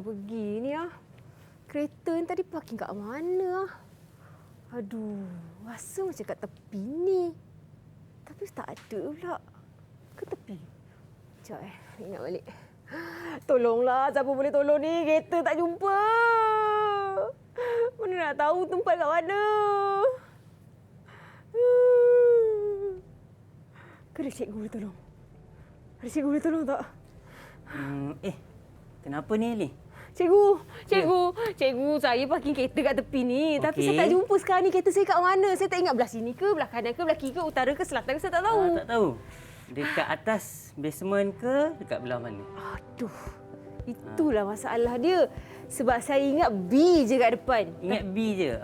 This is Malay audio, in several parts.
pergi ni ah? Kereta ni tadi parking kat mana ah? Aduh, rasa macam kat tepi ni. Tapi tak ada pula. Ke tepi? Sekejap ingat balik. Tolonglah, siapa boleh tolong ni? Kereta tak jumpa. Mana nak tahu tempat kat mana? Ke ada cikgu boleh tolong? Ada cikgu boleh tolong tak? Kenapa ni, Eli? Cikgu, saya parking kereta kat tepi ni. Okay. Tapi saya tak jumpa sekarang ni kereta saya kat mana. Saya tak ingat belah sini ke, belah kanan ke, belah kiri ke, utara ke, selatan ke, saya tak tahu. Tak tahu. Dekat atas basement ke, dekat belah mana? Aduh, itulah masalah dia. Sebab saya ingat B je kat depan. Ingat B je?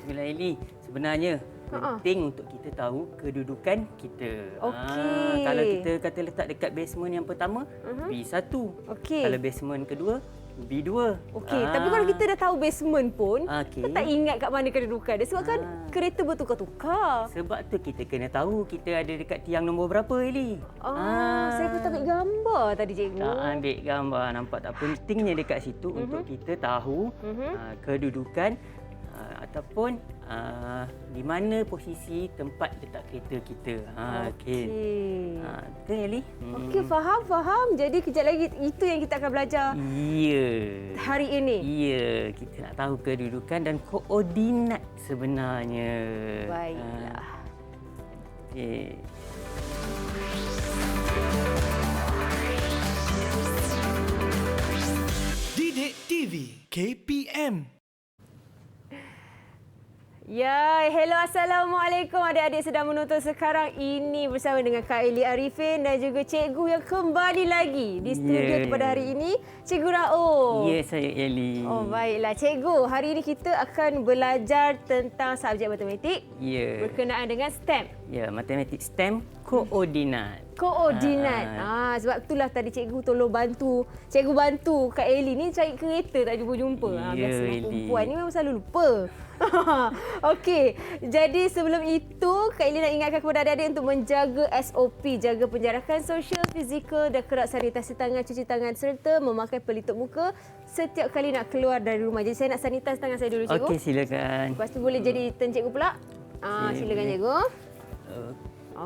Itulah, Eli. Sebenarnya, penting untuk kita tahu kedudukan kita. Okey. Kalau kita kata letak dekat basement yang pertama, B1. Okey. Kalau basement kedua, B2. Okey, tapi kalau kita dah tahu basement pun, okey, kita tak ingat kat mana kedudukan dia. Sebab kan kereta bertukar-tukar. Sebab tu kita kena tahu kita ada dekat tiang nombor berapa, Eli. Saya pun tak ambil gambar tadi, cikgu. Tak ambil gambar, nampak tak? Pentingnya dekat situ untuk kita tahu kedudukan ataupun di mana posisi tempat letak kereta kita. Okey. Okey, Eli. Okey, faham. Jadi kejap lagi itu yang kita akan belajar. Ya. Hari ini. Ya, kita nak tahu kedudukan dan koordinat sebenarnya. Baiklah. Okey. Didik TV KPM. Ya, hello, assalamualaikum adik-adik sedang menonton sekarang ini bersama dengan Kak Eli Arifin dan juga cikgu yang kembali lagi di studio pada hari ini, Cikgu Raouf. Ya, saya Eli. Oh, baiklah cikgu. Hari ini kita akan belajar tentang subjek matematik berkenaan dengan STEM. Ya, matematik STEM koordinat. Koordinat. Sebab itulah tadi cikgu tolong bantu. Cikgu bantu Kak Eli ni cari kereta tak jumpa-jumpa. Biasa perempuan ni memang selalu lupa. Okey, jadi sebelum itu Kak Eli nak ingatkan kepada adik-adik untuk menjaga SOP, jaga penjarakan sosial, fizikal dan kerap sanitasi tangan, cuci tangan serta memakai pelitup muka setiap kali nak keluar dari rumah. Jadi saya nak sanitasi tangan saya dulu, cikgu. Okey, silakan. Lepas tu boleh jadi turn cikgu pula. Silakan, cikgu.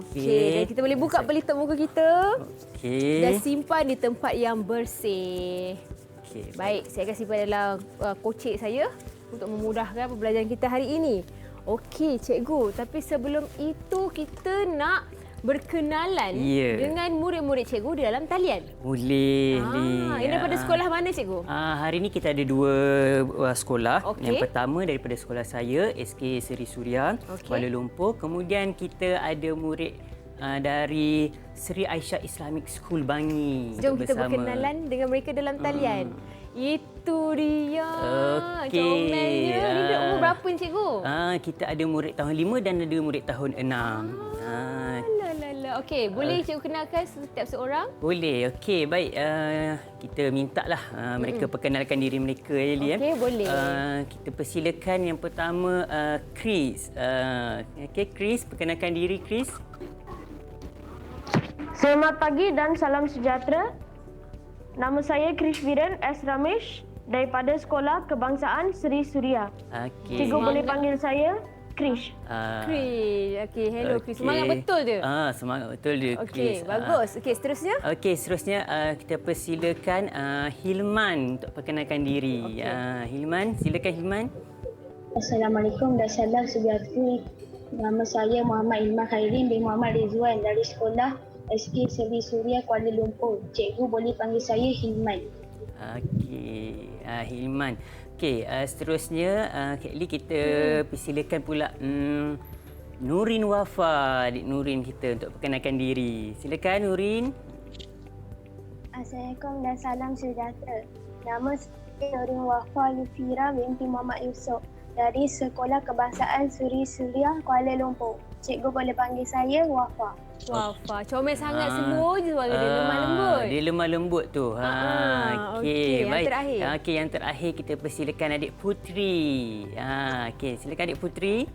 Okey, dan kita boleh buka pelitup muka kita. Okey. Dan simpan di tempat yang bersih. Okey. Baik, saya akan simpan dalam kocek saya untuk memudahkan pembelajaran kita hari ini. Okey, cikgu. Tapi sebelum itu kita nak berkenalan dengan murid-murid cikgu di dalam talian. Boleh. Ini daripada sekolah mana, cikgu? Hari ini kita ada dua sekolah. Okey. Yang pertama daripada sekolah saya, SK Seri Suria, Kuala Lumpur. Kemudian kita ada murid dari Seri Aisyah Islamic School Bangi. Jom kita berkenalan dengan mereka dalam talian. Itu dia. Comelnya. Ini dia umur berapa ni, cikgu? Kita ada murid tahun 5 dan ada murid tahun 6. Okey, boleh cikgu kenalkan setiap seorang? Boleh. Okey, baik. Kita mintalah mereka perkenalkan diri mereka, Eli. Okey, boleh. Kita persilakan yang pertama Chris. Okey, Chris, perkenalkan diri, Chris. Selamat pagi dan salam sejahtera. Nama saya Krish Viren S. Ramesh daripada Sekolah Kebangsaan Seri Suria. Cikgu boleh panggil saya Krish. Krish. Okey, hello Krish. Semangat betul dia? Semangat betul dia, Okey, Chris. bagus. Okey, seterusnya? Okey, seterusnya kita persilakan Hilman untuk perkenalkan diri. Hilman, silakan Hilman. Assalamualaikum dan salam sejahtera. Nama saya Muhammad Hilman Khairin bin Muhammad Rizwan dari Sekolah SK Seri Suria Kuala Lumpur. Cikgu boleh panggil saya Hilman. Okey, Hilman. Okey, seterusnya Kak Eli kita persilakan pula Nurin Wafa, adik Nurin kita untuk perkenalkan diri. Silakan Nurin. Assalamualaikum dan salam sejahtera. Nama saya Nurin Wafa Lufira binti Muhammad Yusof dari Sekolah Kebangsaan Seri Suria Kuala Lumpur. Cikgu boleh panggil saya Wafa. Wafa, comel sangat, slow je suara dia, lemah lembut. Dia lemah lembut tu. Okey, baik. Yang terakhir. Okey, yang terakhir kita persilakan adik Putri. Okey, silakan adik Putri.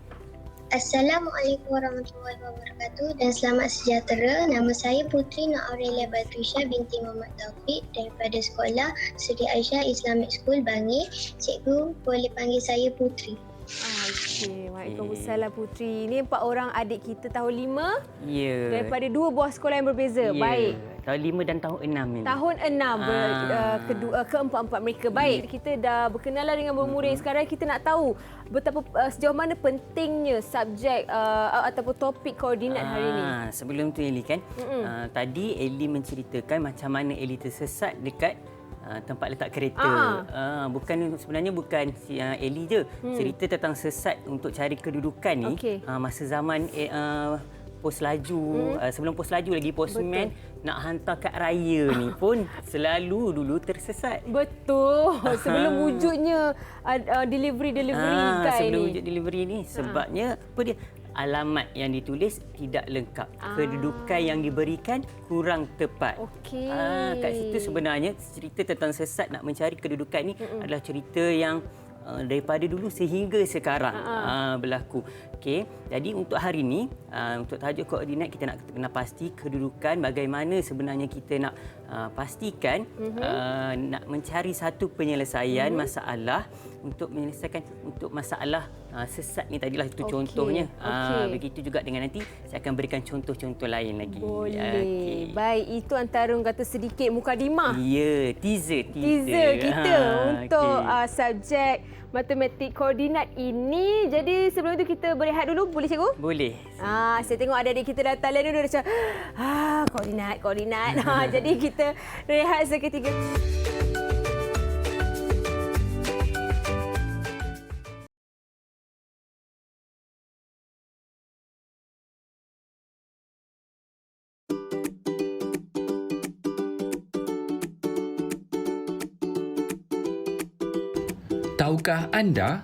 Assalamualaikum warahmatullahi wabarakatuh dan selamat sejahtera. Nama saya Putri Nur Aurelia Batrisha binti Muhammad Taufik daripada sekolah Seri Aisyah Islamic School Bangi. Cikgu boleh panggil saya Putri. Okey, Waalaikumsalam Putri. Ini 4 orang adik kita tahun 5 Ya. daripada 2 buah sekolah yang berbeza. Ya. Baik. Tahun 5 dan tahun 6 ini. Tahun 6 keempat-empat mereka. Baik, kita dah berkenalan dengan murid. Sekarang kita nak tahu betapa sejauh mana pentingnya subjek ataupun topik koordinat hari ini. Sebelum tu Eli kan, tadi Eli menceritakan macam mana Eli tersesat dekat tempat letak kereta. Sebenarnya bukan Eli je. Cerita tentang sesat untuk cari kedudukan ni masa zaman pos laju, sebelum pos laju lagi postman nak hantar kad raya ni pun selalu dulu tersesat. Betul. Sebelum wujudnya delivery guy sebelum ni. wujud delivery ni sebabnya apa dia? Alamat yang ditulis tidak lengkap. Kedudukan yang diberikan kurang tepat. Okey. Kat situ sebenarnya cerita tentang sesat nak mencari kedudukan ni adalah cerita yang daripada dulu sehingga sekarang berlaku. Okey. Jadi untuk hari ini, untuk tajuk koordinat kita nak kena pasti kedudukan bagaimana sebenarnya kita nak pastikan nak mencari satu penyelesaian masalah untuk menyelesaikan untuk masalah sesat ni tadilah itu contohnya. Begitu juga dengan nanti saya akan berikan contoh-contoh lain lagi. Boleh. Baik, itu antara orang kata sedikit mukadimah. Ya, teaser Kita untuk subjek matematik koordinat ini. Jadi sebelum itu kita berehat dulu, boleh cikgu? Boleh. Saya tengok adik-adik kita dah talian dulu dah macam koordinat. Jadi kita rehat seketika. Tahukah anda,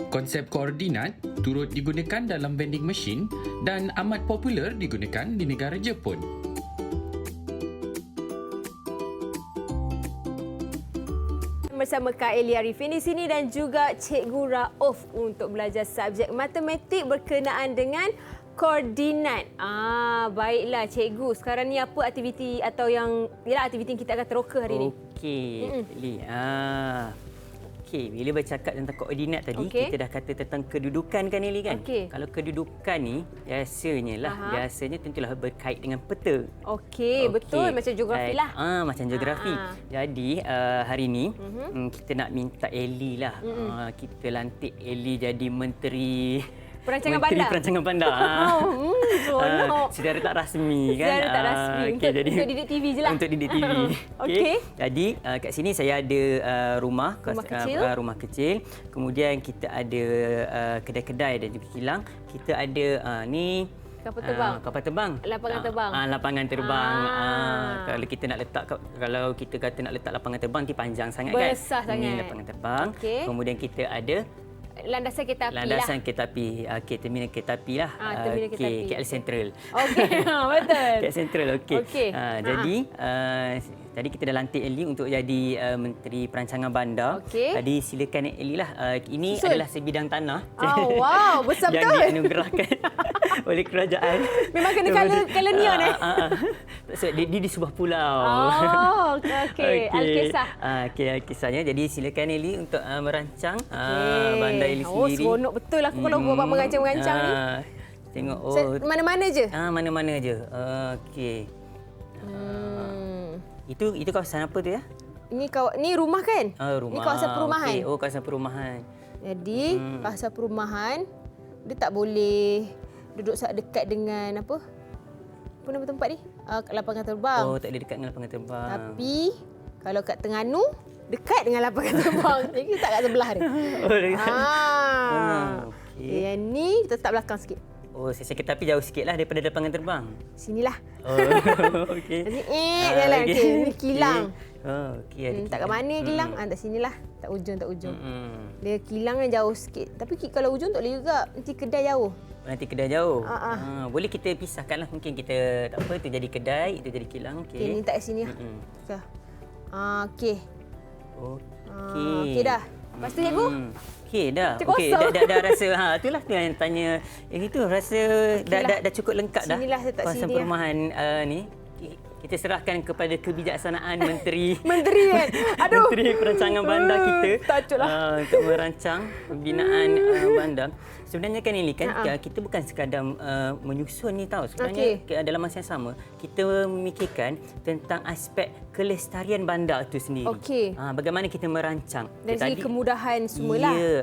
konsep koordinat turut digunakan dalam vending machine dan amat popular digunakan di negara Jepun. Bersama Kak Eli Arifin di sini dan juga Cikgu Rauf untuk belajar subjek matematik berkenaan dengan koordinat. Baiklah cikgu. Sekarang ni apa aktiviti atau aktiviti yang kita akan teroka hari ini? Okey, Eli. Okey, bila bercakap tentang koordinat tadi, kita dah kata tentang kedudukan kan Eli kan? Kalau kedudukan ni biasanya tentulah berkait dengan peta. Okey, betul macam geografi lah. Macam geografi. Jadi hari ni kita nak minta Eli lah. Kita lantik Eli jadi menteri Perancangan bandar. Perancangan bandar. Secara tak rasmi kan. Secara tak rasmi. Untuk Didik TV je lah. Untuk Didik TV. Okey. Jadi kat sini saya ada rumah kecil. Kemudian kita ada kedai-kedai dan juga kilang. Kita ada ni kapal terbang. Kapal terbang. Lapangan terbang. Lapangan terbang. Kalau kita nak letak, kalau kita kata nak letak lapangan terbang nanti panjang sangat kan. Besar sangat. Ini lapangan terbang. Kemudian kita ada landasan kereta api landasan kereta api. Terminal kereta api lah. Terminal kereta api. KL Central. Okey, betul. KL Central, okey. Okey. Jadi tadi kita dah lantik Eli untuk jadi Menteri Perancangan Bandar. Jadi silakan Eli lah. Ini adalah sebidang tanah. Wow, besar betul. Yang dianugerahkan oleh kerajaan. Memang kena color neon Dia di sebuah pulau. Okey. Al-Kisah. Kisahnya. Jadi silakan Eli untuk merancang bandar Eli sendiri. Seronok betul aku kalau buat merancang-merancang ni. Tengok mana-mana je. Mana-mana je. Okey. Itu kawasan apa tu ya? Ni rumah kan? Rumah. Ni kawasan perumahan. Okay. Kawasan perumahan. Jadi kawasan perumahan dia tak boleh duduk dekat dengan apa nama tempat ni? Lapangan terbang. Tak boleh dekat dengan lapangan terbang. Tapi kalau kat Terengganu dekat dengan lapangan terbang. Jadi tak kat sebelah dia. Okey. Yang ni tetap belakang sikit. Saya kata tapi jauh sikitlah daripada lapangan terbang. Sinilah. Okey. Jalan. Okey, ni kilang. Okey. Tak kat mana kilang? Tak sinilah. Tak ujung. Dia kilang yang jauh sikit. Tapi kalau ujung tak boleh juga. Nanti kedai jauh. Nanti kedai jauh. Boleh kita pisahkanlah. Mungkin kita tak apa, itu jadi kedai, itu jadi kilang. Okey. Ni tak kat sini lah. Okey. Okey. Okey dah. Lepas tu cikgu? Okey dah. Macam Okey kosong. dah rasa itulah tu yang tanya. Yang itu rasa dah cukup lengkap dah. Sinilah letak Kawasan sini, perumahan ni. Kita serahkan kepada kebijaksanaan menteri. Menteri kan? Aduh. Menteri Perancangan Bandar kita. Tajuk lah. Untuk merancang pembinaan bandar. Sebenarnya kan ini kan kita bukan sekadar menyusun ni tahu. Sebenarnya dalam masa yang sama kita memikirkan tentang aspek kelestarian bandar itu sendiri. Okey. Bagaimana kita merancang. Dari segi kemudahan semualah. Ya,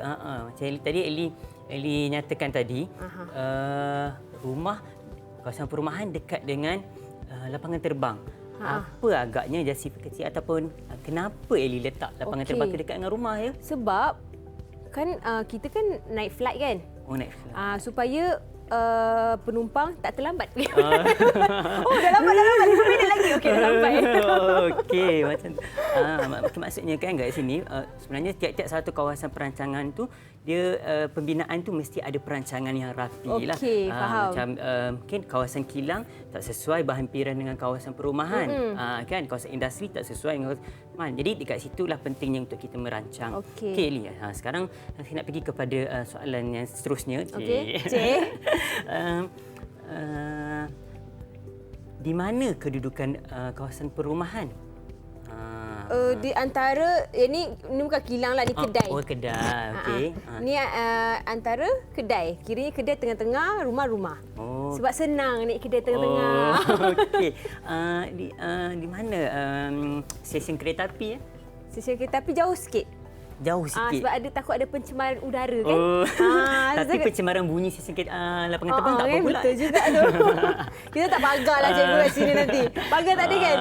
macam tadi Eli nyatakan tadi rumah kawasan perumahan dekat dengan lapangan terbang. Apa agaknya justifikasi ataupun kenapa Eli letak lapangan terbang dekat dengan rumah ya? Sebab kan kita kan naik flight kan? Oh, naik flight. Supaya penumpang tak terlambat. Oh, dah lambat 5 minit lagi. Okey, dah lambat. Okey, macam maksudnya kan kat sini sebenarnya tiap-tiap satu kawasan perancangan tu dia pembinaan tu mesti ada perancangan yang rapi lah. Okey, faham. Macam mungkin kawasan kilang tak sesuai berhampiran dengan kawasan perumahan. Kan kawasan industri tak sesuai dengan kawasan. Jadi dekat situlah pentingnya untuk kita merancang. Okey, Li. Sekarang saya nak pergi kepada soalan yang seterusnya. Okey, Cik. Di mana kedudukan kawasan perumahan? Di antara ini bukan kilang lah, ni kedai. Oh, kedai. Okey. Ni antara kedai. Kiranya kedai tengah-tengah, rumah-rumah. Oh. Sebab senang naik kedai tengah-tengah. Okey. Di mana stesen kereta api ya? Stesen kereta api jauh sikit. Jauh sikit. Sebab takut ada pencemaran udara kan. Oh. Tapi pencemaran bunyi stesen lapangan terbang tak apa pula. Betul juga tu. Kita tak pagar lah cikgu kat sini nanti. Pagar tak ada kan?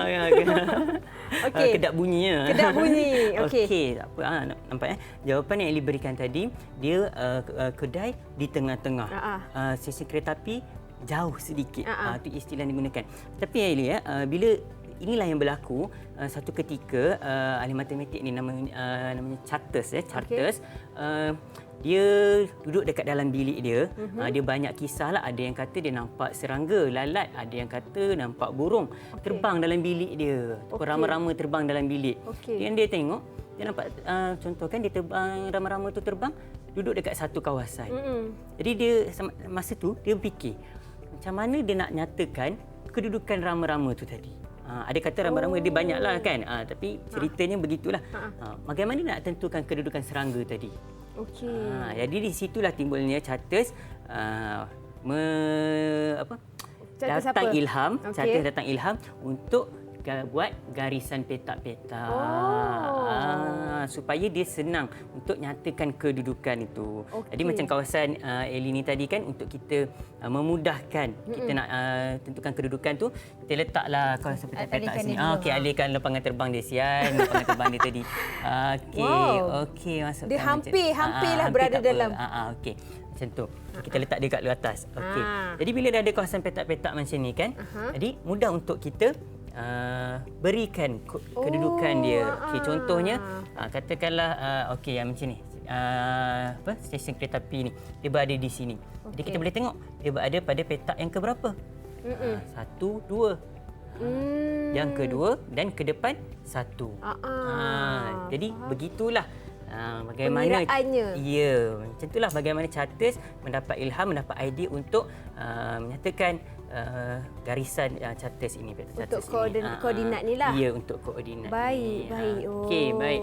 Okey. Kedap bunyi. Kedap bunyi. Okey. Okey, tak apa. Nampak jawapan yang Eli berikan tadi, dia kedai di tengah-tengah. Stesen kereta api jauh sedikit. Itu istilah yang digunakan. Tapi Eli bila inilah yang berlaku satu ketika ahli matematik ni namanya Charters Charters. Dia duduk dekat dalam bilik dia. Dia banyak kisah lah. Ada yang kata dia nampak serangga, lalat. Ada yang kata nampak burung terbang dalam bilik dia. Rama-rama terbang dalam bilik. Yang dia tengok, dia nampak contoh kan dia terbang, rama-rama tu terbang duduk dekat satu kawasan. Jadi dia masa tu dia fikir macam mana dia nak nyatakan kedudukan rama-rama tu tadi. Ada kata rama-rama dia banyaklah kan. Tapi ceritanya begitulah. Bagaimana nak tentukan kedudukan serangga tadi? Okey. Jadi di situlah timbulnya Charters datang ilham, Charters datang ilham untuk buat garisan petak-petak. Supaya dia senang untuk nyatakan kedudukan itu. Jadi macam kawasan Eli ni tadi kan, untuk kita memudahkan kita nak tentukan kedudukan tu, kita letaklah kawasan petak-petak sini. Okey, alihkan lapangan terbang dia sian, lapangan terbang dia tadi. Okey, masukkan. Dia hampir-hampirlah berada dalam. Okey. Macam tu. Kita letak dia kat atas. Okey. Jadi bila dah ada kawasan petak-petak macam ni kan, jadi mudah untuk kita berikan kedudukan dia. Okey, contohnya katakanlah okey yang macam ni. Stesen kereta api ni dia berada di sini. Jadi kita boleh tengok dia berada pada petak yang keberapa? 1, 2. Yang kedua dan ke depan 1. Jadi begitulah bagaimana macam itulah bagaimana Charters mendapat ilham, mendapat idea untuk menyatakan garisan Charters ini, untuk koordinat ni lah. Ya, untuk koordinat. Baik. Okey, baik.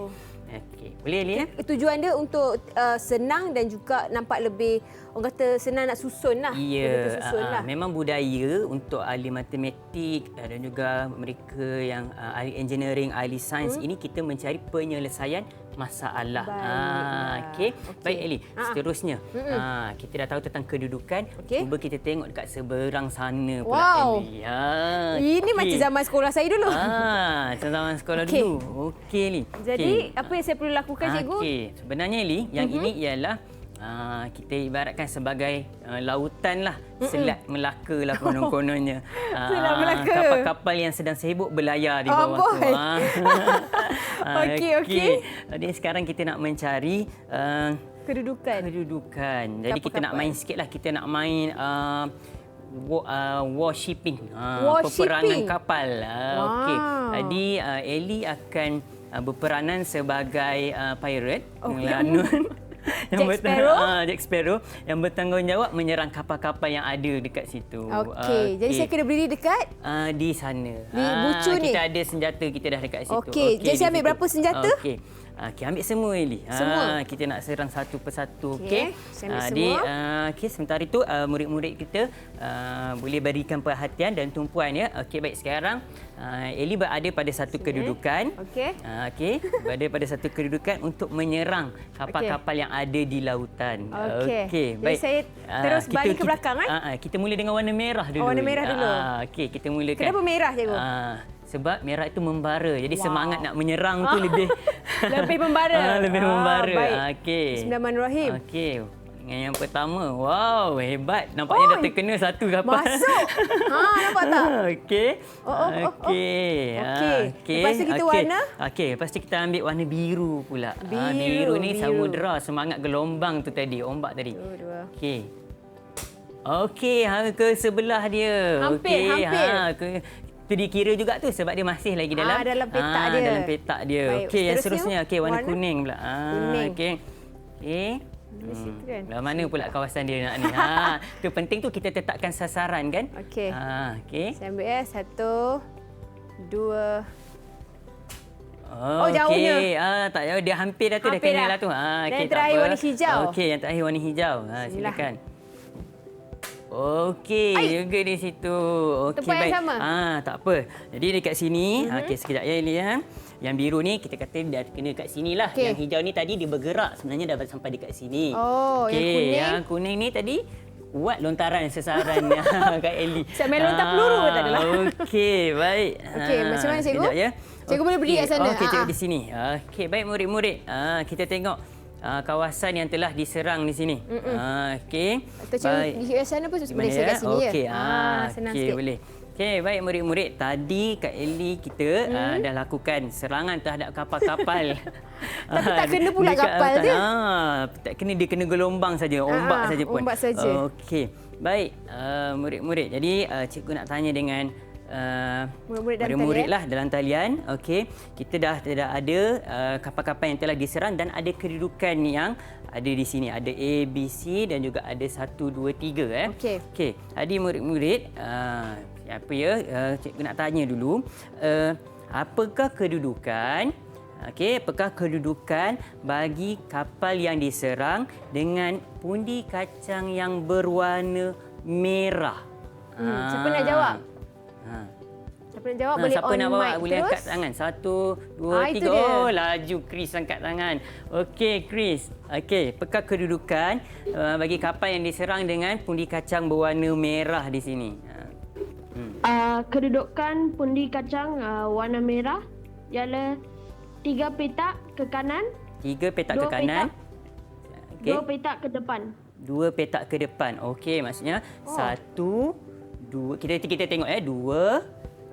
Okey, boleh Lia? Tujuan dia untuk senang dan juga nampak lebih, orang kata senang nak susun lah. Ya, memang budaya untuk ahli matematik dan juga mereka yang ahli engineering, ahli sains ini kita mencari penyelesaian masalah. Okey. Baik Eli, seterusnya kita dah tahu tentang kedudukan. Cuba kita tengok dekat seberang sana pula Eli. Ini macam zaman sekolah saya dulu. Macam zaman sekolah dulu. Okey Eli. Jadi apa yang saya perlu lakukan cikgu? Okey, sebenarnya Eli, yang ini ialah kita ibaratkan sebagai lautan lah. Selat Melaka lah konon-kononnya. Selat Melaka. Kapal-kapal yang sedang sibuk berlayar di bawah tu. Okey. Jadi sekarang kita nak mencari kedudukan. Jadi kita nak main sikit lah. Kita nak main warshipping. Peperangan kapal. Okey. Jadi Eli akan berperanan sebagai pirate. Jack Sparrow yang bertanggungjawab menyerang kapal-kapal yang ada dekat situ. Okey. Jadi saya kena berdiri dekat di sana. Di bucu ni. Kita ada senjata kita dah dekat situ. Okey. Jadi saya ambil berapa senjata? Okey. Ambil semua Eli. Semua. Kita nak serang satu persatu. Okey. Saya ambil semua. Sementara itu murid-murid kita boleh berikan perhatian dan tumpuan ya. Okey, baik, sekarang Eli berada pada satu kedudukan. Okey, berada pada satu kedudukan untuk menyerang kapal-kapal yang ada di lautan. Okey, baik. Jadi saya terus balik ke belakang kita mula dengan warna merah dulu. Warna merah dulu. Okey, kita mulakan. Kenapa merah, cikgu? Sebab merah itu membara. Jadi semangat nak menyerang tu lebih membara. Lebih membara. Baik. Okey. Bismillahirrahmanirrahim. Okey. Dengan yang pertama. Wow, hebat. Nampaknya dah terkena satu kapal. Masuk. Nampak tak? Okey. Okey. Lepas tu kita warna? Okey, lepas tu kita ambil warna biru pula. Biru ni samudera, semangat gelombang tu tadi, ombak tadi. Okey. Okey, ke sebelah dia. Hampir. Itu dikira juga tu sebab dia masih lagi dalam petak dia. Dalam petak dia. Okey, yang seterusnya warna kuning pula. Kuning. Okey. Kan? Mana pula kawasan dia nak ni. Tu penting tu kita tetapkan sasaran kan. Okey. Okey. Saya ambil 1 2 jauhnya. Tak jauh, dia hampir dah tu, dah kena lah tu. Yang terakhir warna hijau. Okey, yang terakhir warna hijau. Silakan. Okey, juga di situ. Okey, tempat baik. Yang sama? Tak apa. Jadi dekat sini, okey sekejap ya Eli ya. Yang biru ni kita kata dah kena kat sinilah. Yang hijau ni tadi dia bergerak, sebenarnya dah sampai dekat sini. Yang kuning ni tadi buat lontaran sasaran kat Eli. Saya main lontar peluru tak adalah. Okey, baik. Okey, macam mana cikgu? Ya. Cikgu boleh berdiri kat sana. Okey, cikgu di sini. Okey, baik murid-murid. Kita tengok kawasan yang telah diserang di sini. Okey. Baik. Di sana pun boleh saya kat sini ya. Okey. Senang sikit. Sikit. Boleh. Okey, baik murid-murid. Tadi Kak Eli kita dah lakukan serangan terhadap kapal-kapal. Tapi tak kena pula kapal dia. Tak kena, dia kena gelombang saja, ombak saja pun. Ombak saja. Okey. Baik, murid-murid. Jadi cikgu nak tanya dengan murid-murid lah dalam talian. Okey, kita dah ada kapal-kapal yang telah diserang dan ada kedudukan yang ada di sini. Ada A, B, C dan juga ada 1, 2, 3 Okey. Jadi murid-murid, cikgu nak tanya dulu, apakah kedudukan bagi kapal yang diserang dengan pundi kacang yang berwarna merah? Siapa nak jawab? Siapa nak jawab boleh on mic boleh terus. Angkat tangan. 1, 2, 3. Laju Chris angkat tangan. Okey, Chris. Okey, apakah kedudukan bagi kapal yang diserang dengan pundi kacang berwarna merah di sini? Kedudukan pundi kacang warna merah ialah 3 petak ke kanan. 3 petak ke kanan. 2 petak ke depan. 2 petak ke depan. Okey, maksudnya 1, 2. Kita tengok 2,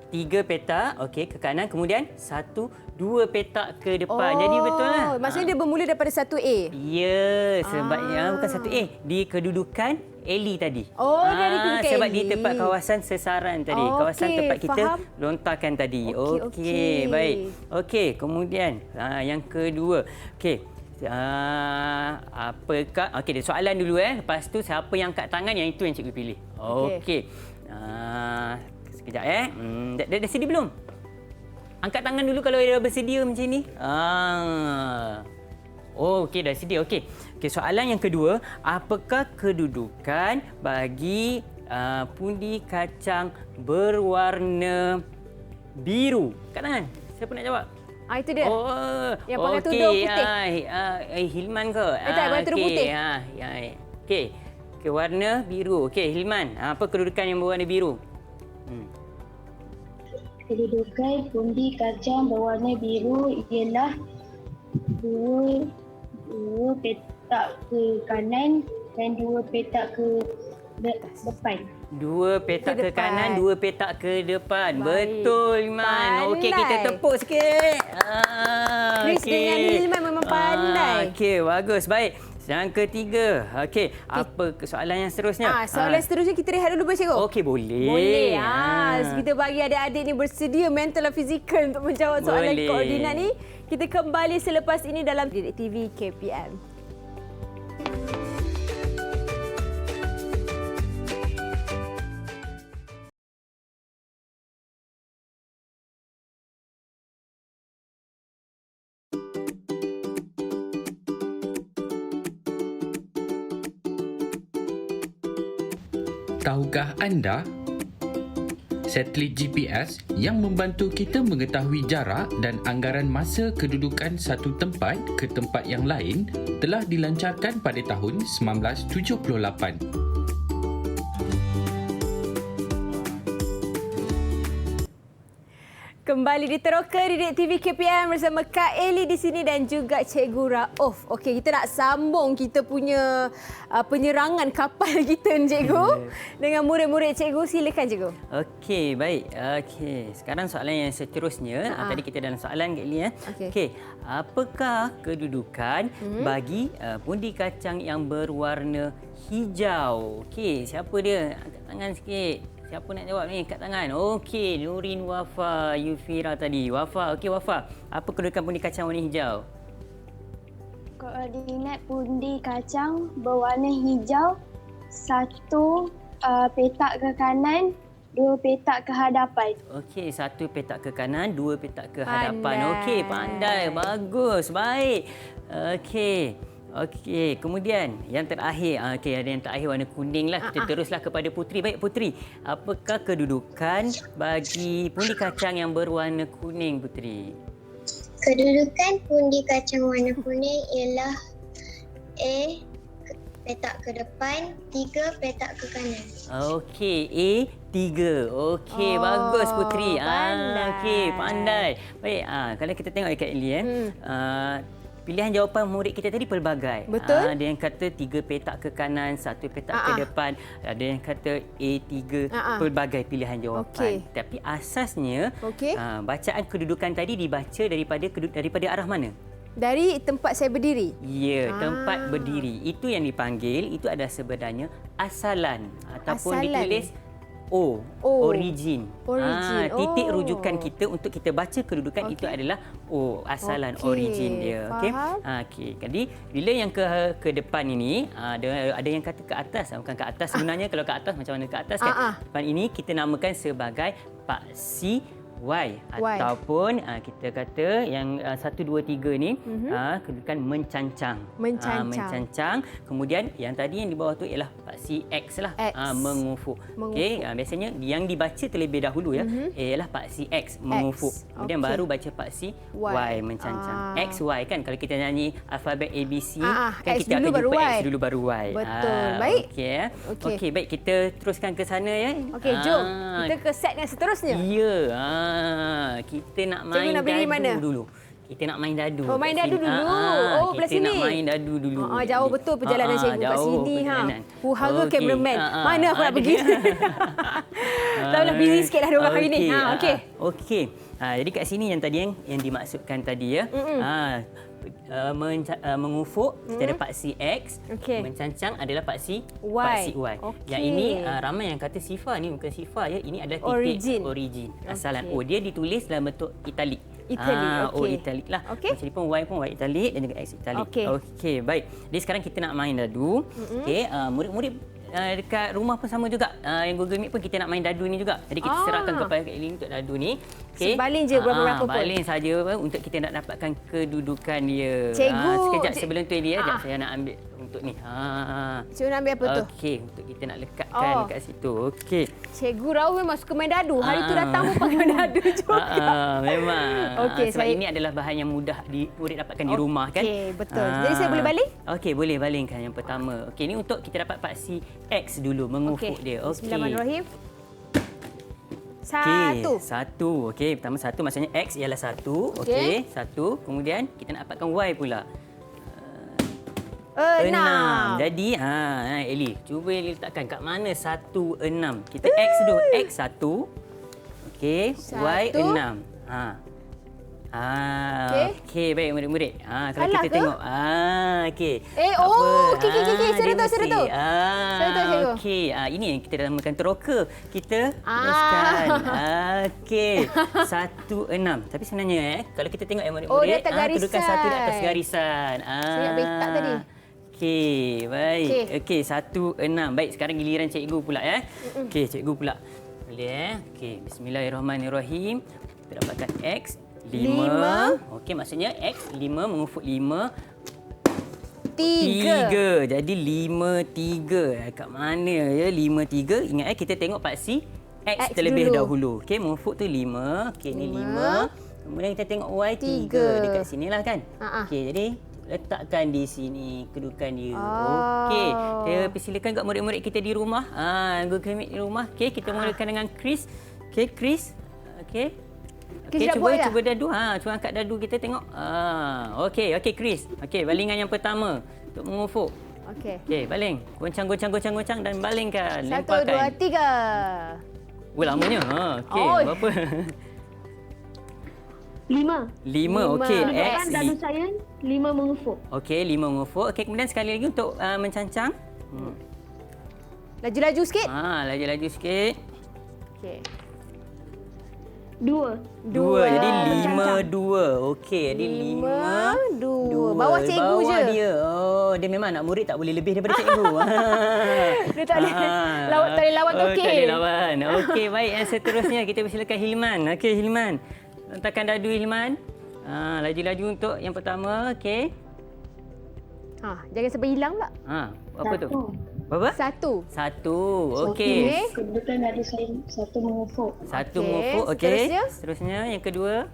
3 petak okey ke kanan, kemudian 1, 2 petak ke depan. Jadi betul lah. Maksudnya dia bermula daripada 1A. Ya, sebabnya bukan 1A, di kedudukan Eli tadi. Dari kedudukan sebab Eli. di tempat kawasan sasaran tadi. Kawasan tempat kita lontarkan tadi. Okey, baik. Okey, kemudian yang kedua. Okey. Apakah soalan dulu lepas tu siapa yang angkat tangan yang itu yang cikgu pilih. Okey. Sekejap dah sedia belum? Angkat tangan dulu kalau dah bersedia macam ni. Okey, dah sedia. Okey, soalan yang kedua, apakah kedudukan bagi pundi kacang berwarna biru? Angkat tangan. Siapa nak jawab? Itu dia. Yang pakai tudung putih. Hilman ke? Tak, warna tudung putih. Okey. Warna biru. Okey, Hilman. Apa kedudukan yang berwarna biru? Kedudukan pundi kacang berwarna biru ialah 2 petak ke kanan dan 2 petak ke depan. 2 petak ke kanan, 2 petak ke depan. Betul, Iman. Okey, kita tepuk sikit. Chris dengan Hilman memang pandai. Okey, bagus. Baik. Yang ketiga. Okey, apa soalan yang seterusnya? Soalan seterusnya kita rehat dulu, cikgu. Okey, boleh. Boleh. Kita bagi adik-adik ni bersedia mental dan fizikal untuk menjawab soalan koordinat ni. Kita kembali selepas ini dalam Didik TV KPM. Tahukah anda? Satelit GPS yang membantu kita mengetahui jarak dan anggaran masa kedudukan satu tempat ke tempat yang lain telah dilancarkan pada tahun 1978. Kembali diteroka Didik TV KPM bersama Kak Eli di sini dan juga Cikgu Rauf. Okey, kita nak sambung kita punya penyerangan kapal kita ni, Cikgu. Dengan murid-murid Cikgu. Silakan, Cikgu. Okey, baik. Okey, sekarang soalan yang seterusnya. Tadi kita dalam soalan, Kak Eli. Okey, apakah kedudukan bagi pundi kacang yang berwarna hijau? Okey, siapa dia? Angkat tangan sikit. Siapa nak jawab ni? Kat tangan. Okey, Nurin, Wafa, Yufira tadi. Wafa, okey Wafa. Apa kedudukan pundi kacang warna hijau? Koordinat pundi kacang berwarna hijau, 1 petak ke kanan, 2 petak ke hadapan. Okey, 1 petak ke kanan, 2 petak ke hadapan. Okey, pandai. Bagus. Baik. Okey, kemudian yang terakhir, okey, ada yang terakhir warna kuning lah. Kita teruslah kepada Putri. Baik Putri, apakah kedudukan bagi pundi kacang yang berwarna kuning, Putri? Kedudukan pundi kacang warna kuning ialah A petak ke depan, 3 petak ke kanan. Okey, A 3. Okey, bagus Putri. Pandai. Okey, pandai. Baik, kalau kita tengok dekat Eli pilihan jawapan murid kita tadi pelbagai. Betul. Ada yang kata 3 petak ke kanan, 1 petak ke depan. Ada yang kata A3. Pelbagai pilihan jawapan. Tapi asasnya bacaan kedudukan tadi dibaca daripada arah mana? Dari tempat saya berdiri. Ya, tempat berdiri. Itu yang dipanggil, itu adalah sebenarnya asalan ataupun ditulis origin. Titik rujukan kita untuk kita baca kedudukan itu adalah asalan, origin dia. Okey. Jadi bila yang ke depan ini ada yang kata ke atas, bukan ke atas sebenarnya. Kalau ke atas macam mana ke atas kan? Depan ini kita namakan sebagai paksi Y ataupun kita kata yang 1 2 3 ni kedudukan mencancang. Mencancang. Kemudian yang tadi yang di bawah tu ialah paksi X lah, mengufuk. Okey, biasanya yang dibaca terlebih dahulu ialah paksi X, mengufuk. Kemudian baru baca paksi Y, mencancang. X Y kan kalau kita nyanyi alfabet ABC kan X kita dulu akan baru jumpa Y. X dulu baru Y. Betul. Baik. Okey, baik, kita teruskan ke sana ya. Okey, jom. Kita ke set yang seterusnya. Ya. Kita nak main dadu dulu. Kita nak main dadu. Main dadu dulu. Belah sini. Kita nak main dadu dulu. Jauh betul perjalanan cikgu kat sini. Hara cameraman. Mana aku nak pergi? Tahulah busy sikit dah diorang hari ni. Okey. Jadi kat sini yang tadi yang dimaksudkan tadi ya. Mengufuk kita ada paksi X, mencancang adalah paksi Y. Yang ini ramai yang kata sifar ni bukan sifar ya, ini adalah titik origin. Asalan dia ditulis dalam bentuk italik. Italik lah. Macam pun Y pun Y italik dan juga X italik. Okey, baik. Jadi sekarang kita nak main dadu. Okey, murid-murid dekat rumah pun sama juga. Yang Google Meet pun kita nak main dadu ni juga. Jadi kita serahkan kepada Kak Eli untuk dadu ni. Okay. Baling je berapa-berapa pun. Baling saja untuk kita nak dapatkan kedudukan dia. Cikgu. Sekejap sebelum tu dia, saya nak ambil untuk ni. Cikgu nak ambil apa tu? Okey, untuk kita nak lekatkan dekat situ. Okey. Cikgu Rauf memang suka main dadu. Hari tu datang pun pakai dadu juga. Memang. Okey, sebab ini adalah bahan yang mudah murid dapatkan di rumah kan. Okey, betul. Jadi saya boleh baling? Okey, boleh balingkan yang pertama. Okey, ni untuk kita dapat paksi X dulu, mengufuk dia. Okey. Bismillahirrahmanirrahim. Satu. Okey, pertama satu maksudnya X ialah 1. Okey, 1. Kemudian kita nak dapatkan Y pula. 6. Jadi, Eli, cuba Eli letakkan kat mana 1, 6. Kita X dulu. X 1. Okey, Y 6. Okey, baik murid-murid. Kalau Salah kita ke? tengok. Okey. Okey. Saya tahu. Saya tahu, cikgu. Okey, ini yang kita namakan teroka. Kita teruskan. Okey. 1-6. Tapi sebenarnya kalau kita tengok murid-murid, dia atas garisan. kedudukan 1 di atas garisan. Saya ingat petak tadi. Okey, baik. Okey, 1-6. Baik, sekarang giliran cikgu pula Okey, cikgu pula. Boleh Okey, bismillahirrahmanirrahim. Kita dapatkan X 5. Okey, maksudnya X 5 mengufuk 5. 3. Jadi 5-3. Kat mana ya 5-3? Ingat kita tengok paksi X terlebih dahulu. Okey, mengufuk tu 5. Okey, ni 5. Kemudian kita tengok Y 3 dekat sinilah kan. Okey, jadi letakkan di sini kedudukan dia. Okey, saya persilakan kat murid-murid kita di rumah. Google Meet di rumah. Okey, kita mulakan dengan Chris. Okey, Chris. Okey. Okey, cuba dadu. Cuba angkat dadu kita tengok. Okey, Chris. Okey, balingan yang pertama untuk mengufuk. Okey, baling. Goncang dan balingkan. 1, Lemparkan. 2, 3. Lamanya. Okey, berapa? 5. 5. Okey, X. Dadu saya 5 mengufuk. Okey, 5 mengufuk. Okey, kemudian sekali lagi untuk mencancang. Laju-laju sikit. Laju-laju sikit. Okey. 2. Jadi 5-2. Okey, jadi 5-2. Bawah cikgu je. Dia. Dia memang anak murid tak boleh lebih daripada cikgu. Dia tak boleh lawan okey. Tak boleh lawan. Okey, baik. Yang seterusnya kita persilakan Hilman. Okey, Hilman. Letakkan dadu Hilman. Laju-laju untuk yang pertama. Okey. Jangan sampai hilang pula. Apa tu? Berapa? 1. 1. Okey. Kedudukan dadu saya 1 mengufuk. 1 mengufuk. Okey. Seterusnya? Seterusnya yang kedua.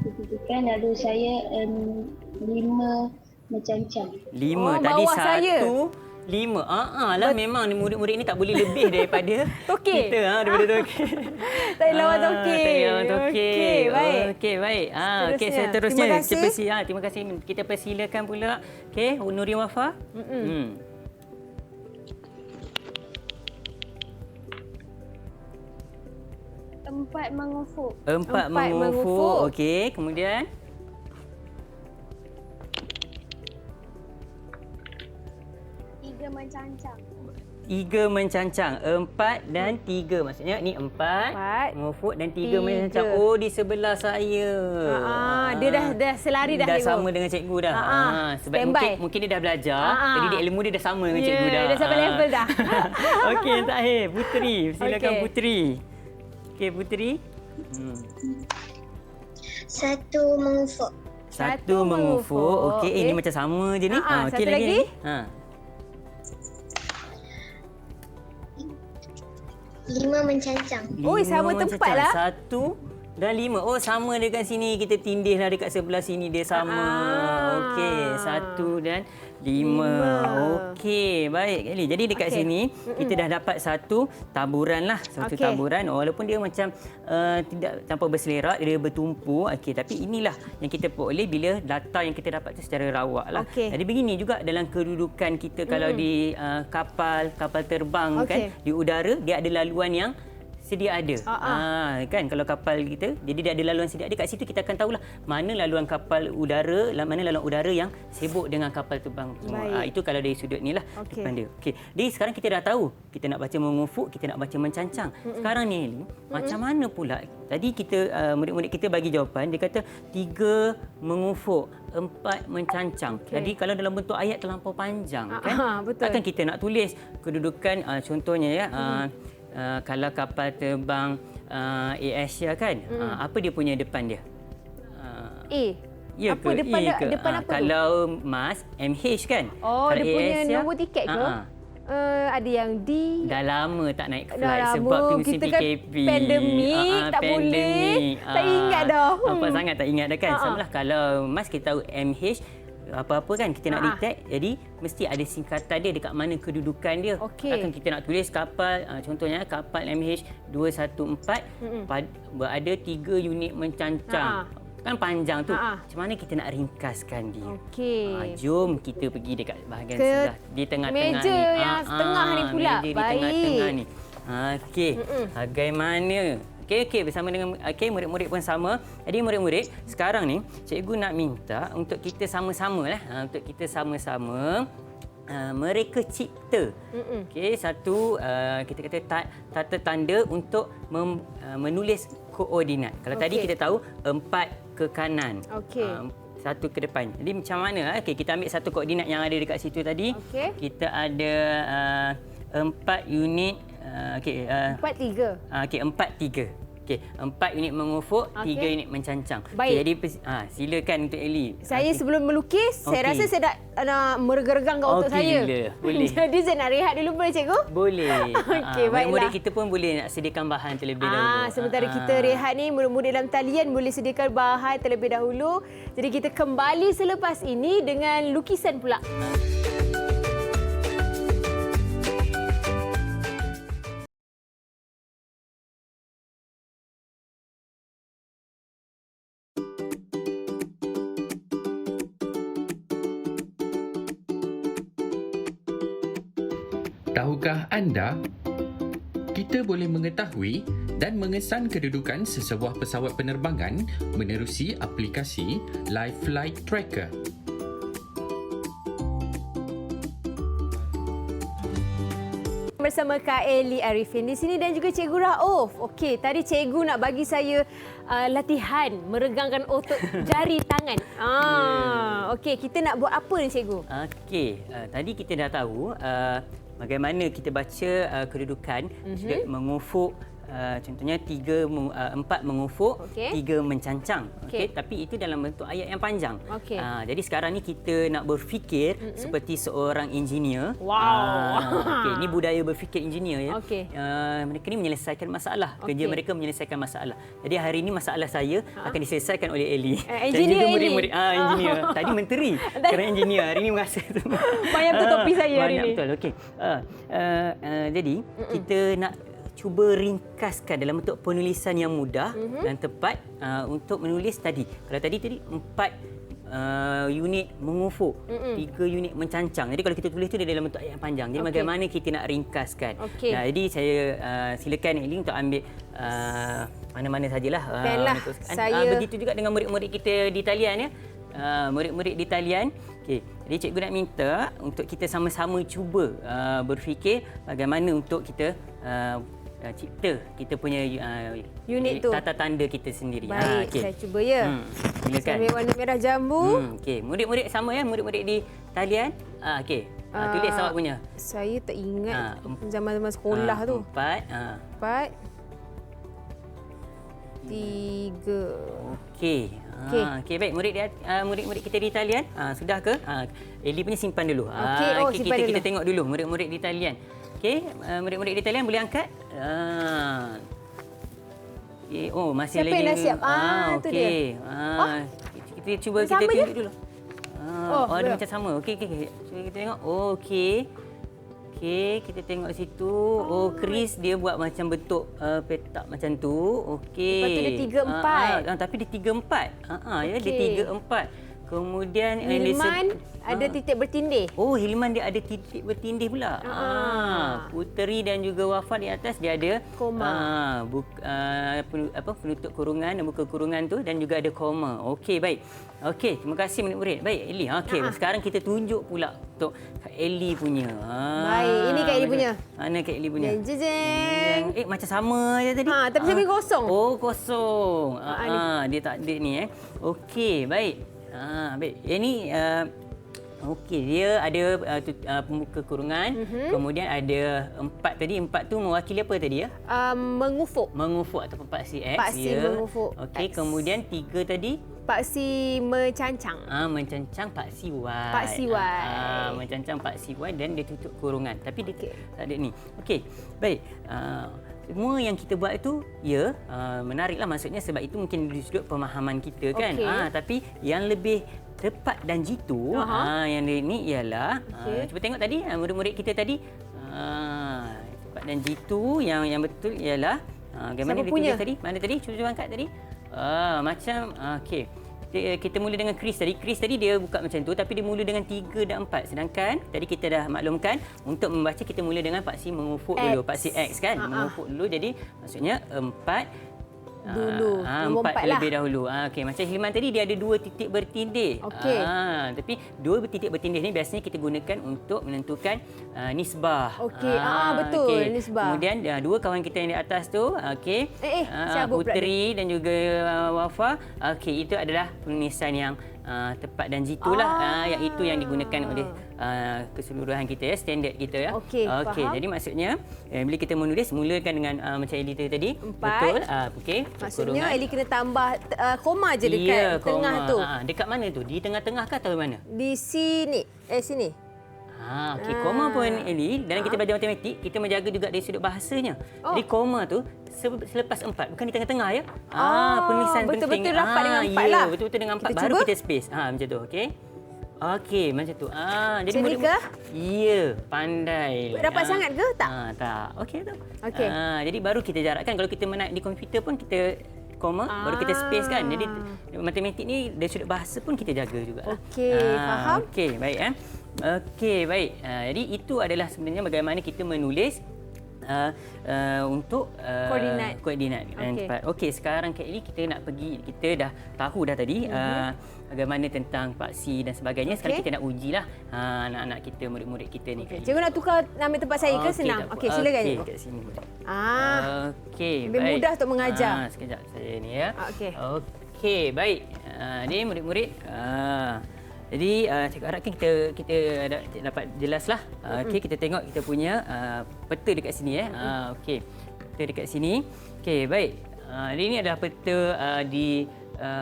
Kedudukan dadu saya 5 mencancang. 5. Tadi bawah 1. saya. 5. Lah memang ni murid-murid ni tak boleh lebih daripada Tokek. kita. Daripada tokek. Tak boleh lawan tokek. Tak boleh lawan tokek. Okey, baik. Okey, baik. Okey, Seterusnya. seterusnya. Terima kasih. Terima kasih. Kita persilakan pula. Okey, Nuri Wafa. 4 mengufuk. 4 mengufuk. Okey, kemudian 3 mencancang. 3 mencancang. 4 dan 3. Maksudnya ni 4 mengufuk dan 3 mencancang. Oh, di sebelah saya. Dia dah selari dah. Dah cikgu. sama dengan cikgu dah. Sebab mungkin dia dah belajar. Jadi dia ilmu dia dah sama dengan cikgu dah. Dah sampai level dah. Okey, yang terakhir. Puteri. Silakan Puteri. Okey, Puteri. 1 mengufuk. 1 mengufuk. Okey, ini macam sama je ni. Okey, satu lagi. 5 mencancang. Sama tempat lah. 1 dan 5. Oh, sama dekat sini. Kita tindihlah dekat sebelah sini. Dia sama. Okey, 1 dan 5. Okey, baik kali. Jadi dekat sini kita dah dapat satu taburan lah. Satu taburan. Walaupun dia macam tidak tanpa berselerak, dia bertumpu. Okey, tapi inilah yang kita peroleh bila data yang kita dapat tu secara rawak lah. Jadi begini juga dalam kedudukan kita kalau di kapal terbang kan, di udara dia ada laluan yang sedia ada. Kan kalau kapal kita, jadi dia ada laluan sedia ada. Kat situ kita akan tahulah mana laluan kapal udara, mana laluan udara yang sibuk dengan kapal terbang semua. Itu kalau dari sudut ni lah depan dia. Okey. Jadi sekarang kita dah tahu kita nak baca mengufuk, kita nak baca mencancang. Sekarang ni macam mana pula? Tadi kita murid-murid kita bagi jawapan, dia kata 3 mengufuk, 4 mencancang. Jadi kalau dalam bentuk ayat terlampau panjang kan? Takkan kita nak tulis kedudukan contohnya ya kalau kapal terbang AirAsia kan, apa dia punya depan dia? Ya apa ke? depan E ke? depan apa? Kalau MAS, MH kan? Oh, kalau dia punya AirAsia, nombor tiket ke? Ada yang D. Dah lama tak naik flight Dah sebab lama. musim Kita kan PKP. pandemik, tak boleh. Tak ingat dah. Nampak sangat tak ingat dah kan? Samalah kalau MAS kita tahu MH, apa-apa kan kita nak detect, jadi mesti ada singkatan dia dekat mana kedudukan dia. Takkan kita nak tulis kapal, contohnya kapal MH214 berada 3 unit mencancang. Kan panjang tu. Macam mana kita nak ringkaskan dia? Jom kita pergi dekat bahagian sebelah di tengah-tengah meja ni. yang setengah ni pula. Meja di tengah-tengah ni. Okey. Bagaimana? Okey, bersama dengan murid-murid pun sama. Jadi murid-murid, sekarang ni cikgu nak minta untuk kita sama-sama lah. Untuk kita sama-sama mereka cipta. Okey, satu kita kata tata tanda untuk menulis koordinat. Kalau tadi kita tahu 4 ke kanan. Okey. 1 ke depan. Jadi macam mana? Okey, kita ambil satu koordinat yang ada dekat situ tadi. Kita ada 4 unit. 4, 3. Okey, 4, 3. Okey, 4 unit mengufuk, 3 unit mencancang. Baik. Jadi silakan untuk Elly. Saya sebelum melukis, saya rasa saya nak merega-rega kat otak saya. Boleh. Jadi saya nak rehat dulu boleh cikgu? Boleh. Okey, baiklah. Murid kita pun boleh nak sediakan bahan terlebih dahulu. Sementara kita rehat ni, murid-murid dalam talian boleh sediakan bahan terlebih dahulu. Jadi kita kembali selepas ini dengan lukisan pula. Tahukah anda, kita boleh mengetahui dan mengesan kedudukan sesebuah pesawat penerbangan menerusi aplikasi Live Flight Tracker. Bersama Kak Elly Arifin di sini dan juga Cikgu Rauf. Okey, tadi cikgu nak bagi saya latihan meregangkan otot jari tangan. Okey, kita nak buat apa ni cikgu? Okey, tadi kita dah tahu bagaimana kita baca kedudukan mengufuk. Contohnya 4 mengufuk, 3 mencancang. Okey, tapi itu dalam bentuk ayat yang panjang. Jadi sekarang ni kita nak berfikir seperti seorang engineer. Wow. Okey, ini budaya berfikir engineer ya. Mereka ni menyelesaikan masalah. Kerja mereka menyelesaikan masalah. Jadi hari ini masalah saya akan diselesaikan oleh Elly. Engineer dan juga murid-murid engineer. Tadi menteri. Sekarang engineer. Hari ini merasa banyak betul topi saya hari ini. Betul. Okey. Jadi kita nak cuba ringkaskan dalam bentuk penulisan yang mudah dan tepat untuk menulis tadi. Kalau tadi 4 unit mengufuk, 3 unit mencancang. Jadi kalau kita tulis tu dia dalam bentuk ayat yang panjang. Jadi bagaimana kita nak ringkaskan? Jadi saya silakan Elly untuk ambil mana-mana sajalah. Pen lah. Begitu juga dengan murid-murid kita di talian ya. Murid-murid di talian. Okey, jadi cikgu nak minta untuk kita sama-sama cuba berfikir bagaimana untuk kita cipta kita punya unit tu, tata tanda kita sendiri. Baik, saya cuba ya. Silakan. Saya ambil warna merah jambu. Okey, murid-murid sama ya, murid-murid di talian. Okey. Tulis awak punya. Saya tak ingat zaman-zaman sekolah tu. 4 3. Okey, baik. Murid-murid kita di talian sudah ke? Elly punya simpan dulu. Kita tengok dulu murid-murid di talian. Okey, murid-murid di talian boleh angkat. Masih siapa lagi. Siapa yang dah siap? Itu dia. Kita cuba kita tunjuk dulu. Ada macam sama. Okey. Cuba kita tengok. Okey, kita tengok situ. Chris dia buat macam bentuk petak macam tu. Okey. Lepas tu dia 3-4. Tapi dia 3-4. Dia 3-4. Kemudian Hilman ada titik bertindih. Hilman dia ada titik bertindih pula. Puteri dan juga Wafat di atas dia ada koma. Penutup kurungan dan buka kurungan tu dan juga ada koma. Okey, baik. Okey, terima kasih murid-murid. Baik, Elly. Okey, sekarang kita tunjuk pula untuk Kak Elly punya. Baik, ini Kak Elly punya. Mana Kak Elly punya? Jeng. Macam sama je tadi. Tapi saya beri kosong. Kosong. Dia tak ada ni Okey, baik. Baik. Ini okey, dia ada pembuka kurungan. Kemudian ada 4 tadi. 4 tu mewakili apa tadi ya? Mengufuk. Mengufuk ataupun paksi X. Paksi mengufuk. Okey, kemudian 3 tadi? Paksi mencancang. Mencancang paksi Y. Paksi Y. Mencancang paksi Y dan dia tutup kurungan. Tapi dia tak ada ni. Okey, baik. Semua yang kita buat itu menariklah, maksudnya sebab itu mungkin dari sudut pemahaman kita kan. Tapi yang lebih tepat dan jitu yang ini ialah cuba tengok tadi murid-murid kita tadi tepat dan jitu yang betul ialah bagaimana dia tulis tadi? Mana tadi? Cuba angkat tadi. Macam okey. kita mula dengan Chris tadi. Chris tadi dia buka macam tu tapi dia mula dengan 3 dan 4. Sedangkan tadi kita dah maklumkan untuk membaca kita mula dengan paksi mengufuk dulu. Paksi X kan? Mengufuk dulu. Jadi maksudnya 4 dulu. Nombor 4 4 lah. lebih dahulu. Okey, macam Hilman tadi dia ada 2 titik bertindih. Okey. Tapi 2 titik bertindih ni biasanya kita gunakan untuk menentukan nisbah. Okey, betul, okey. nisbah. Kemudian 2 kawan kita yang di atas tu, okey. siapa pula Putri dan juga Wafa. Okey, itu adalah penulisan yang tepat dan jitulah yang itu yang digunakan oleh keseluruhan kita ya, standard kita ya. Okey, faham. Jadi maksudnya bila kita menulis mulakan dengan macam editor tadi. 4. Betul. Okey. Maksudnya Eli kena tambah koma je dekat tengah koma. tu. Dekat mana tu? Di tengah-tengah ke atau mana? Di sini. Sini. Okey, koma pun Eli, dalam kita belajar matematik, kita menjaga juga dari sudut bahasanya. Jadi koma tu selepas 4, bukan di tengah-tengah ya. Penulisan betul-betul penting. rapat dengan 4 lah. Betul-betul dengan 4 Kita baru cuba? kita space. Macam tu, okey. Okey, macam tu. Jadi Macam ni ke? Ya, pandai. Rapat sangat ke? Tak. Tak. Okey tu. Okey. Jadi baru kita jarakkan. Kalau kita menaik di komputer pun kita koma, baru kita space kan. Jadi matematik ni dari sudut bahasa pun kita jaga juga. Okey, faham. Okey, baik Okey, baik. Jadi itu adalah sebenarnya bagaimana kita menulis untuk koordinat yang tepat. Okey, sekarang Kak Eli kita nak pergi, kita dah tahu dah tadi bagaimana tentang paksi dan sebagainya. Sekarang kita nak ujilah anak-anak kita, murid-murid kita ni. Kak Eli. Cikgu nak tukar ambil tempat saya ke senang? Okey, silakan. Okey, kat sini. Okey, lebih baik. mudah untuk mengajar. Sekejap saya ni ya. Okey. Okey, baik. Ni murid-murid. Jadi cikgu harapkan kita dapat jelaslah. Okey, kita tengok kita punya peta dekat sini okey. Peta dekat sini. Okey, baik. Ini adalah peta di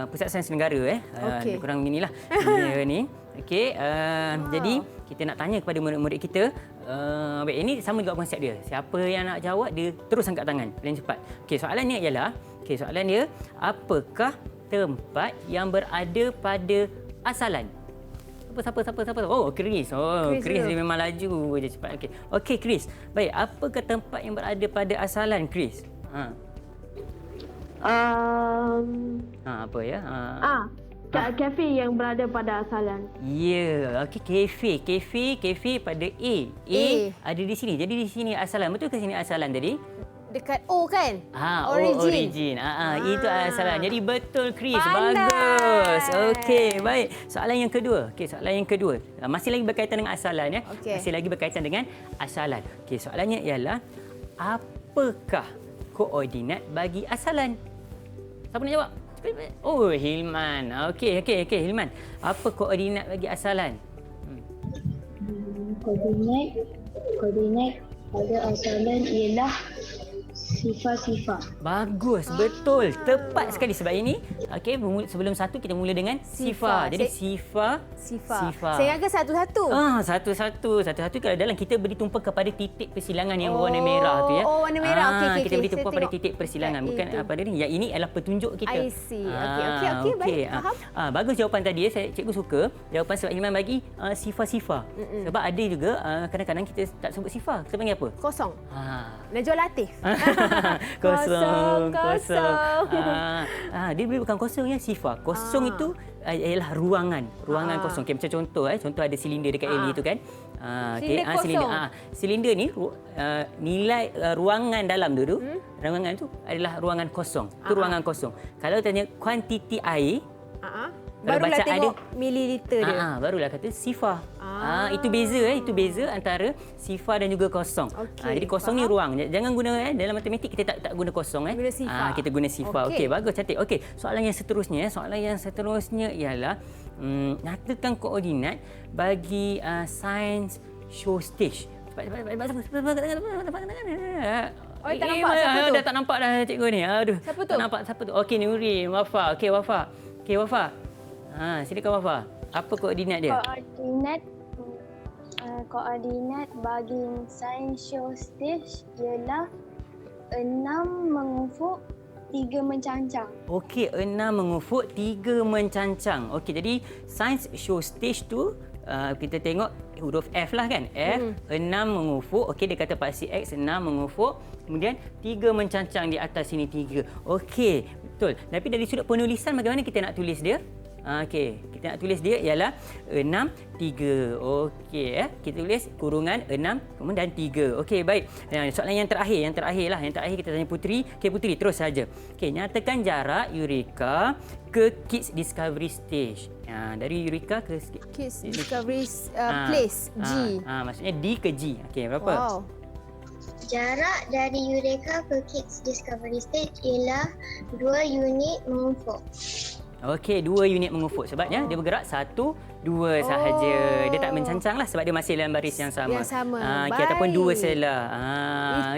Pusat Sains Negara lebih kurang beginilah dia ni. Okey, jadi kita nak tanya kepada murid-murid kita. Baik, ini sama juga konsep dia. Siapa yang nak jawab dia terus angkat tangan paling cepat. Okey, soalannya ialah, soalan dia, apakah tempat yang berada pada asalan? Siapa? Oh, Chris. Chris dia memang laju je cepat. Okey, Chris. Baik, apakah tempat yang berada pada asalan, Chris? Apa ya? Kafe yang berada pada asalan. Ya, okey, kafe pada A. Ada di sini. Jadi di sini asalan. Betul ke sini asalan tadi? Dekat O kan? Origin. Itu asalan. Jadi betul, Chris. Bagus. Okey, baik. Soalan yang kedua. Masih lagi berkaitan dengan asalan ya. Masih lagi berkaitan dengan asalan. Okey, soalannya ialah apakah koordinat bagi asalan? Siapa nak jawab? Oh, Hilman. Okey, Hilman. Apa koordinat bagi asalan? Koordinat pada asalan ialah sifar. Bagus, betul. Tepat sekali sebab ini. Okey, sebelum satu kita mula dengan sifar. Jadi sifar. Saya ingatkan satu-satu. Satu-satu kalau dalam kita beri tumpu kepada titik persilangan yang berwarna merah tu ya. Oh, warna merah. Okey. Kita beri tumpu pada titik persilangan, bukan apa dia ni. Yang ini adalah petunjuk kita. I see. Okey, baik. Faham. Bagus jawapan tadi ya. Cikgu suka jawapan sebab Hilman bagi sifar. Sebab ada juga kadang-kadang kita tak sebut sifar. Kita panggil apa? Kosong. Najwa Latif. Kosong. Dia bukan kosong ya, sifar. Kosong itu ialah ruangan kosong. Okay, macam contoh ada silinder dekat Eli tu kan. Silinder ni nilai ruangan dalam tu ruangan tu adalah ruangan kosong. Itu ruangan kosong. Kalau tanya kuantiti air, barulah tengok mililiter dia. Barulah kata sifar. Itu beza antara sifar dan juga kosong. Jadi kosong ni ruang. Jangan guna dalam matematik kita tak guna kosong Guna sifar. Kita guna sifar. Okey, bagus, cantik. Okey, soalan yang seterusnya ialah nyatakan koordinat bagi science show stage. Cepat. Oh, tak nampak siapa tu? Dah tak nampak dah cikgu ni. Aduh. Siapa tu? Tak nampak siapa tu. Okey, Nurin, Wafa. Okey, Wafa. Silakan Wafa. Apa koordinat dia? Koordinat bagi science show stage ialah 6 mengufuk 3 mencancang. Okey, 6 mengufuk 3 mencancang. Okey, jadi science show stage tu kita tengok huruf F lah kan. F 6 mengufuk. Okey, dia kata paksi X 6 mengufuk. Kemudian 3 mencancang di atas sini 3. Okey, betul. Tapi dari sudut penulisan bagaimana kita nak tulis dia? Okey, kita nak tulis dia ialah 6, 3. Okey, kita tulis kurungan 6 kemudian 3. Okey, baik. Soalan yang terakhir lah. Yang terakhir kita tanya Putri. Okey, Putri, terus saja. Okey, nyatakan jarak Eureka ke Kids Discovery Stage. Dari Eureka ke Kids Discovery Place, G. Maksudnya D ke G. Okey, berapa? Wow. Jarak dari Eureka ke Kids Discovery Stage ialah 2 unit mengufuk. Okey, 2 unit mengufuk. Sebabnya dia bergerak 1, 2 sahaja. Dia tak mencancang lah sebab dia masih dalam baris yang sama. Yang sama. Okey, ataupun 2 selah.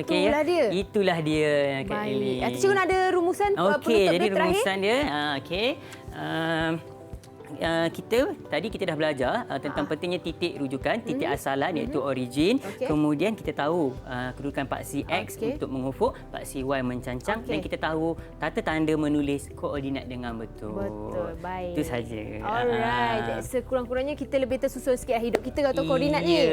Itulah dia. Itulah dia, Kak Baik. Eli. Cikgu nak ada rumusan Okey, penutup jadi dia terakhir? rumusan dia. Okey. Kita dah belajar tentang pentingnya titik rujukan, titik asalan iaitu origin. Okey. Kemudian kita tahu kedudukan paksi X Okey. untuk mengufuk, paksi Y mencancang dan Okey. kita tahu tata tanda menulis koordinat dengan betul. Betul, baik. Itu saja. Alright. Sekurang-kurangnya kita lebih tersusun sikit hidup kita atau koordinat ni.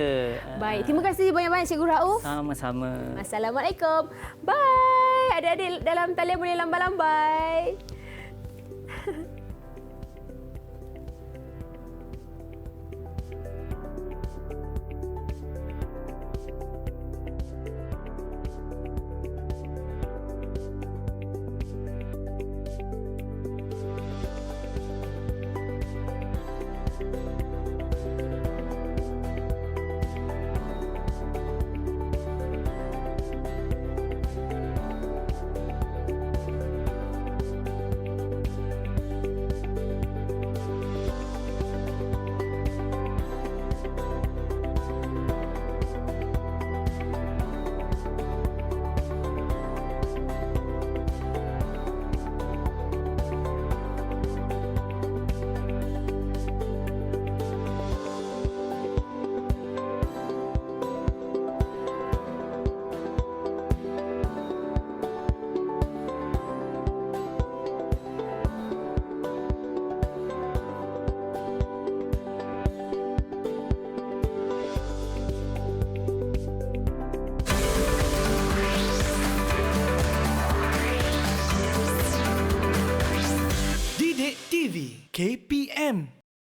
Baik, terima kasih banyak-banyak Cikgu Rauf. Sama-sama. Assalamualaikum. Bye. Adik-adik dalam talian boleh lambai-lambai. Didik TV KPM